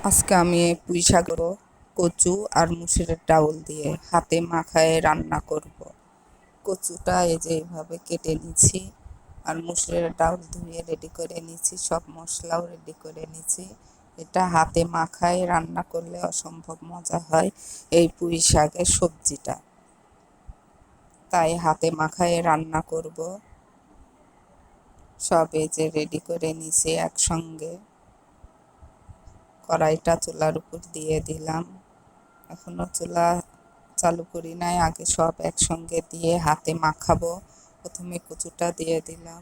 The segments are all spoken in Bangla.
আজকে আমি পুঁই শাক কচু আর মুসুরের ডাউল দিয়ে হাতে মাখায় রান্না করব। কচুটা এই যে এইভাবে কেটে নিচ্ছি আর মুসুরের ডাউল ধুয়ে রেডি করে নিচ্ছি, সব মশলাও রেডি করে নিচ্ছি। এটা হাতে মাখায় রান্না করলে অসম্ভব মজা হয় এই পুঁই শাকের সবজিটা, তাই হাতে মাখায় রান্না করব। সব এই যে রেডি করে নিছি একসঙ্গে। কড়াইটা চুলার উপর দিয়ে দিলাম, এখনো চুলা চালু করি নাই, আগে সব একসঙ্গে দিয়ে হাতে মাখাবো। প্রথমে কচুটা দিয়ে দিলাম,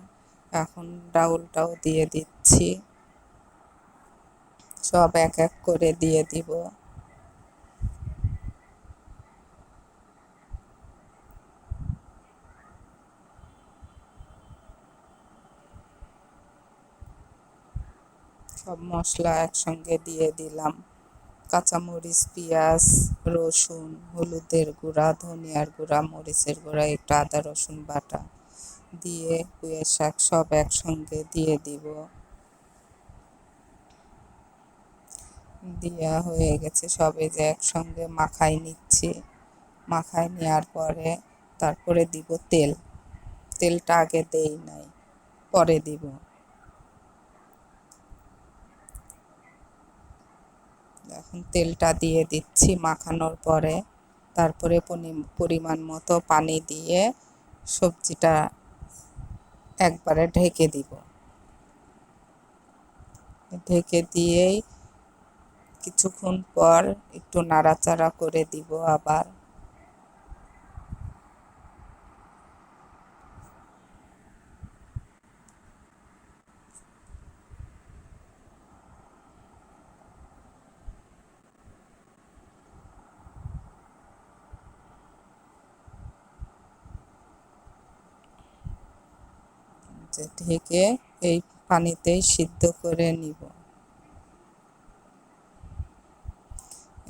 এখন ডাউলটাও দিয়ে দিচ্ছি, সব এক এক করে দিয়ে দিব। সব মশলা একসঙ্গে দিয়ে দিলাম, কাঁচামরিচ, পেঁয়াজ, রসুন, হলুদের গুঁড়া, ধনিয়ার গুঁড়া, মরিচের গুঁড়া, একটু আদা রসুন বাটা দিয়ে পুঁই শাক সব একসঙ্গে দিয়ে দিব। দেওয়া হয়ে গেছে, সবে যে একসঙ্গে মাখাই নিচ্ছি। মাখাই নেওয়ার পরে তারপরে দিব তেল। তেলটা আগে দেই নাই, পরে দিব। এখন তেলটা দিয়ে দিচ্ছি মাখানোর পরে, তারপরে পরিমাণ মতো পানি দিয়ে সবজিটা একবারে ঢেকে দিব। ঢেকে দিয়েই কিছুক্ষণ পর একটু নাড়াচাড়া করে দিব আবার। যে ঢেকে এই পানিতেই সিদ্ধ করে নিব।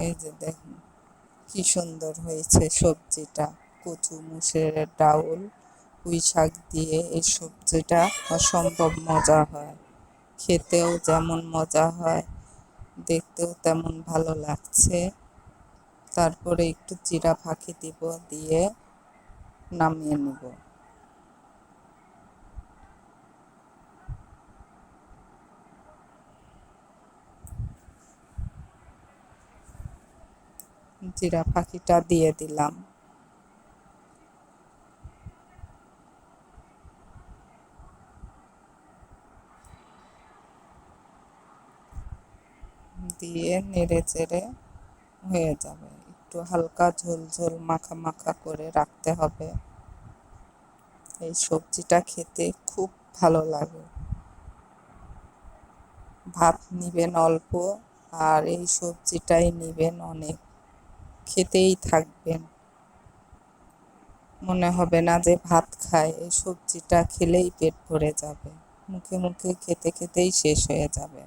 এই যে দেখুন কি সুন্দর হয়েছে সবজিটা। কচু, মুসুরের ডাউল, পুঁই শাক দিয়ে এই সবজিটা অসম্ভব মজা হয়। খেতেও যেমন মজা হয়, দেখতেও তেমন ভালো লাগছে। তারপরে একটু জিরা ফাঁকি দিব, দিয়ে নামিয়ে নিব। জিরা ফাঁকিটা দিয়ে দিলাম, দিয়ে নেড়ে চেড়ে হয়ে যাবে। একটু হালকা ঝোল ঝোল মাখা মাখা করে রাখতে হবে। এই সবজিটা খেতে খুব ভালো লাগে। ভাত নিবেন অল্প আর এই সবজিটাই নিবেন অনেক, খেতেই থাকবেন, মনে হবে না যে ভাত খায়। এই সবজিটা খেলেই পেট ভরে যাবে, মুখে মুখে খেতে খেতেই শেষ হয়ে যাবে।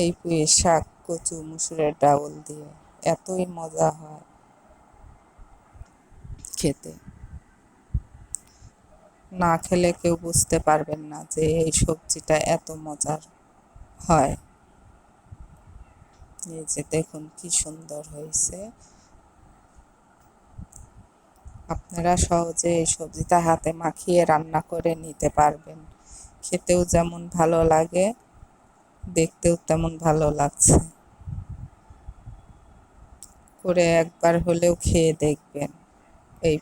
এই পুঁই শাক, কচু, মুসুরের ডাউল দিয়ে এতই মজা হয় খেতে, না খেলে কেউ বুঝতে পারবেন না যে এই সবজিটা এত মজার হয়। এই যে দেখুন কি সুন্দর হয়েছে। আপনারা সহজে এই সবজিটা হাতে মাখিয়ে রান্না করে নিতে পারবেন। খেতেও যেমন ভালো লাগে, দেখতেও তেমন ভালো লাগছে। করে একবার হলেও খেয়ে দেখবেন এই